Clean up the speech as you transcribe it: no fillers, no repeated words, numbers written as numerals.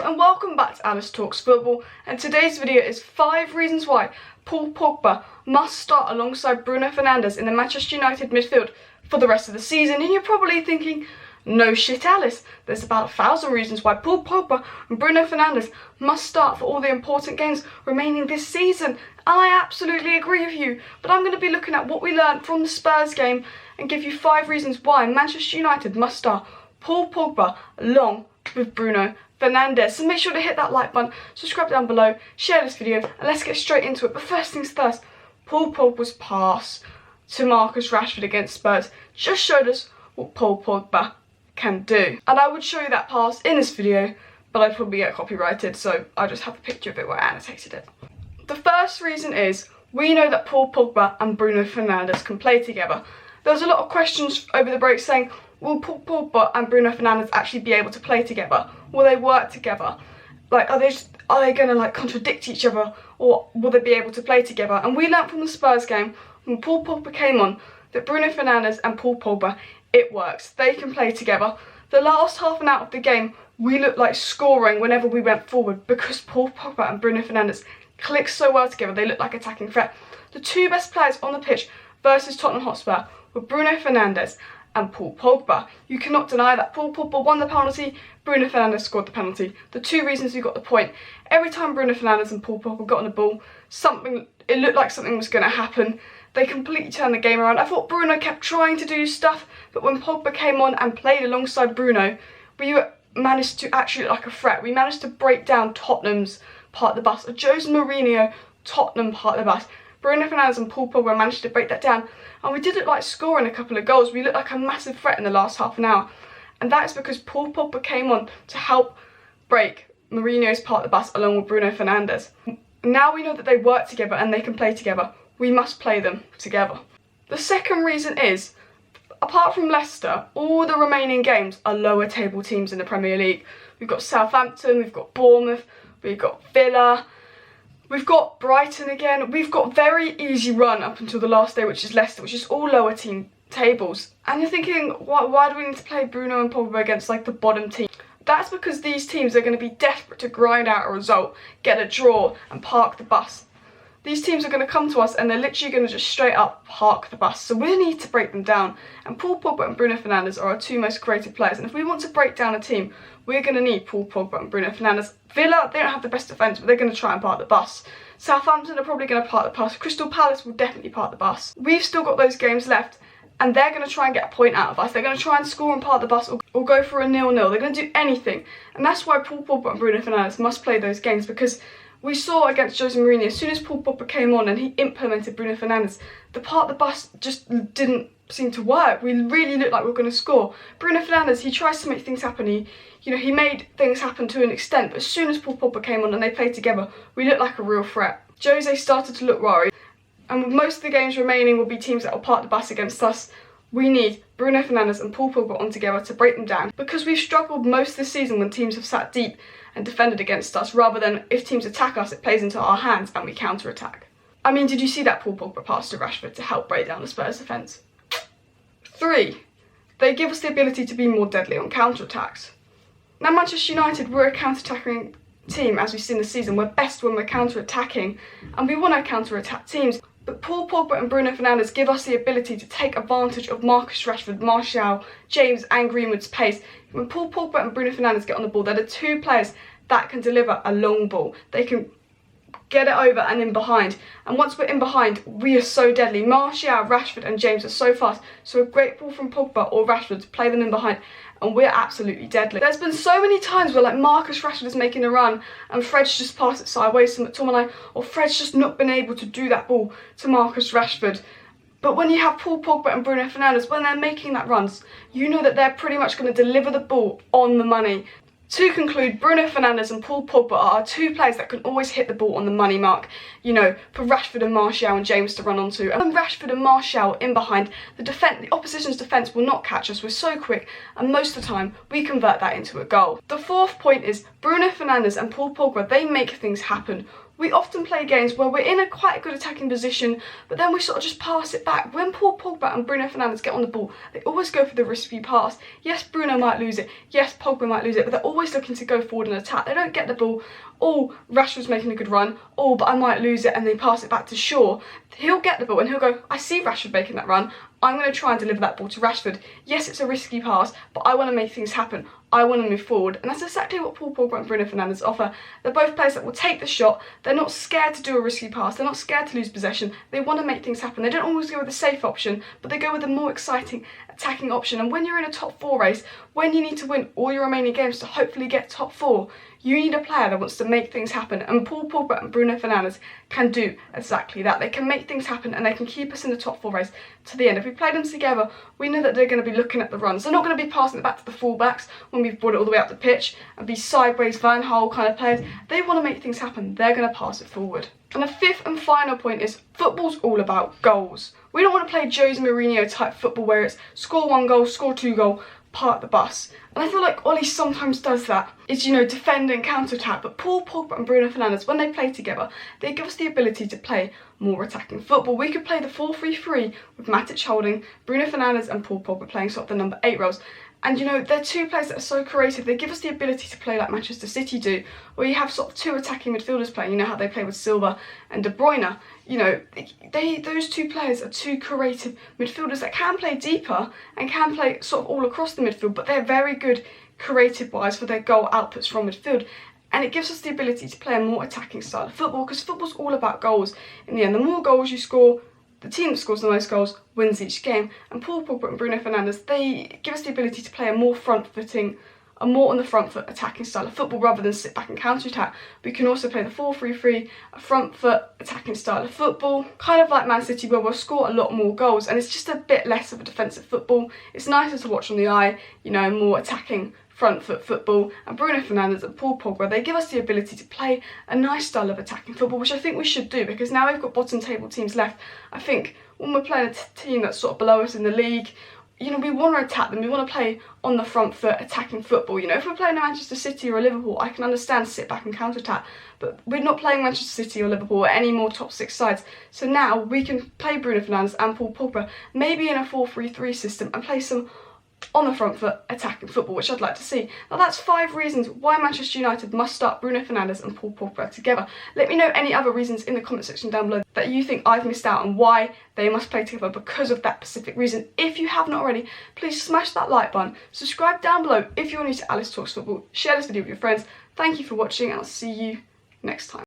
and welcome back to Alice Talks Football, and today's video is 5 reasons why Paul Pogba must start alongside Bruno Fernandes in the Manchester United midfield for the rest of the season. And you're probably thinking, no shit Alice, there's about 1,000 reasons why Paul Pogba and Bruno Fernandes must start for all the important games remaining this season. And I absolutely agree with you, but I'm going to be looking at what we learned from the Spurs game and give you 5 reasons why Manchester United must start Paul Pogba along with Bruno Fernandes. So make sure to hit that like button, subscribe down below, share this video, and let's get straight into it. But first things first, Paul Pogba's pass to Marcus Rashford against Spurs just showed us what Paul Pogba can do. And I would show you that pass in this video, but I'd probably get copyrighted, so I just have a picture of it where I annotated it. The first reason is, we know that Paul Pogba and Bruno Fernandes can play together. There was a lot of questions over the break saying, will Paul Pogba and Bruno Fernandes actually be able to play together? Will they work together? Like, are they going to like contradict each other, or will they be able to play together? And we learnt from the Spurs game when Paul Pogba came on that Bruno Fernandes and Paul Pogba, it works. They can play together. The last half an hour of the game, we looked like scoring whenever we went forward because Paul Pogba and Bruno Fernandes click so well together. They look like attacking threat. The two best players on the pitch versus Tottenham Hotspur were Bruno Fernandes and Paul Pogba. You cannot deny that. Paul Pogba won the penalty, Bruno Fernandes scored the penalty. The two reasons we got the point. Every time Bruno Fernandes and Paul Pogba got on the ball, it looked like something was going to happen. They completely turned the game around. I thought Bruno kept trying to do stuff, but when Pogba came on and played alongside Bruno, we managed to actually look like a threat. We managed to break down Tottenham's part of the bus. A Jose Mourinho Tottenham part of the bus. Bruno Fernandes and Paul Pogba managed to break that down, and we did look like scoring a couple of goals. We looked like a massive threat in the last half an hour, and that is because Paul Pogba came on to help break Mourinho's part of the bus along with Bruno Fernandes. Now we know that they work together and they can play together. We must play them together. The second reason is, apart from Leicester, all the remaining games are lower table teams in the Premier League. We've got Southampton, we've got Bournemouth, we've got Villa, we've got Brighton again. We've got very easy run up until the last day, which is Leicester, which is all lower team tables. And you're thinking, why do we need to play Bruno and Pogba against like the bottom team? That's because these teams are going to be desperate to grind out a result, get a draw, and park the bus. These teams are going to come to us and they're literally going to just straight up park the bus. So we need to break them down. And Paul Pogba and Bruno Fernandes are our two most creative players. And if we want to break down a team, we're going to need Paul Pogba and Bruno Fernandes. Villa, they don't have the best defence, but they're going to try and park the bus. Southampton are probably going to park the bus. Crystal Palace will definitely park the bus. We've still got those games left, and they're going to try and get a point out of us. They're going to try and score and park the bus, or go for a 0-0. They're going to do anything. And that's why Paul Pogba and Bruno Fernandes must play those games, because we saw against Jose Mourinho, as soon as Paul Pogba came on and he implemented Bruno Fernandes, the part of the bus just didn't seem to work. We really looked like we were going to score. Bruno Fernandes, he tries to make things happen. He made things happen to an extent, but as soon as Paul Pogba came on and they played together, we looked like a real threat. Jose started to look worried, and with most of the games remaining will be teams that will park the bus against us. We need Bruno Fernandes and Paul Pogba on together to break them down, because we've struggled most of the season when teams have sat deep and defended against us, rather than if teams attack us, it plays into our hands and we counter-attack. I mean, did you see that Paul Pogba pass to Rashford to help break down the Spurs defence? 3. They give us the ability to be more deadly on counter-attacks. Now, Manchester United, we're a counter-attacking team, as we've seen this season. We're best when we're counter-attacking, and we want to counter-attack teams. But Paul Pogba and Bruno Fernandes give us the ability to take advantage of Marcus Rashford, Martial, James and Greenwood's pace. When Paul Pogba and Bruno Fernandes get on the ball, they're the two players that can deliver a long ball. They can get it over and in behind. And once we're in behind, we are so deadly. Martial, Rashford and James are so fast. So a great ball from Pogba or Rashford to play them in behind, and we're absolutely deadly. There's been so many times where like Marcus Rashford is making a run and Fred's just passed it sideways to McTominay, or Fred's just not been able to do that ball to Marcus Rashford. But when you have Paul Pogba and Bruno Fernandes, when they're making that runs, you know that they're pretty much going to deliver the ball on the money. To conclude, Bruno Fernandes and Paul Pogba are two players that can always hit the ball on the money mark, for Rashford and Martial and James to run onto. And when Rashford and Martial in behind, the opposition's defence will not catch us. We're so quick, and most of the time, we convert that into a goal. The fourth point is Bruno Fernandes and Paul Pogba, they make things happen we often play games where we're in a quite a good attacking position, but then we sort of just pass it back. When Paul Pogba and Bruno Fernandes get on the ball, they always go for the risky pass. Yes, Bruno might lose it, yes, Pogba might lose it, but they're always looking to go forward and attack. They don't get the ball, oh, Rashford's making a good run, oh, but I might lose it, and they pass it back to Shaw. He'll get the ball and he'll go, I see Rashford making that run, I'm going to try and deliver that ball to Rashford. Yes, it's a risky pass, but I want to make things happen. I want to move forward. And that's exactly what Paul Pogba and Bruno Fernandes offer. They're both players that will take the shot. They're not scared to do a risky pass. They're not scared to lose possession. They want to make things happen. They don't always go with the safe option, but they go with the more exciting attacking option. And when you're in a top 4 race, when you need to win all your remaining games to hopefully get top 4, you need a player that wants to make things happen, and Paul Pogba and Bruno Fernandes can do exactly that. They can make things happen and they can keep us in the top 4 race to the end. If we play them together, we know that they're going to be looking at the runs. They're not going to be passing it back to the fullbacks when we've brought it all the way up the pitch and be sideways Van Gaal kind of players. They want to make things happen. They're going to pass it forward. And the fifth and final point is football's all about goals. We don't want to play Jose Mourinho type football where it's score 1 goal, score 2 goal, park the bus. And I feel like Ole sometimes does that. It's, defend and counter-attack. But Paul Pogba and Bruno Fernandes, when they play together, they give us the ability to play more attacking football. We could play the 4-3-3 with Matic holding, Bruno Fernandes and Paul Pogba playing sort of the number 8 roles. And they're two players that are so creative. They give us the ability to play like Manchester City do, where you have sort of 2 attacking midfielders playing. You know how they play with Silva and De Bruyne. Those 2 players are 2 creative midfielders that can play deeper and can play sort of all across the midfield, but they're very good creative-wise for their goal outputs from midfield. And it gives us the ability to play a more attacking style of football, because football's all about goals. In the end, the more goals you score, the team that scores the most goals wins each game. And Paul Pogba and Bruno Fernandes, they give us the ability to play a more on the front foot attacking style of football rather than sit back and counter attack. We can also play the 4-3-3, a front foot attacking style of football, kind of like Man City, where we'll score a lot more goals, and it's just a bit less of a defensive football. It's nicer to watch on the eye, more attacking front foot football. And Bruno Fernandes and Paul Pogba, they give us the ability to play a nice style of attacking football, which I think we should do, because now we've got bottom table teams left. I think when we're playing a team that's sort of below us in the league, we want to attack them. We want to play on the front foot attacking football. If we're playing a Manchester City or a Liverpool, I can understand sit back and counter attack, but we're not playing Manchester City or Liverpool or any more top 6 sides. So now we can play Bruno Fernandes and Paul Pogba maybe in a 4-3-3 system and play some on the front foot attacking football, which I'd like to see. Now that's 5 reasons why Manchester United must start Bruno Fernandes and Paul Pogba together. Let me know any other reasons in the comment section down below that you think I've missed out and why they must play together because of that specific reason. If you haven't already, please smash that like button, subscribe down below if you're new to Alice Talks Football, share this video with your friends. Thank you for watching and I'll see you next time.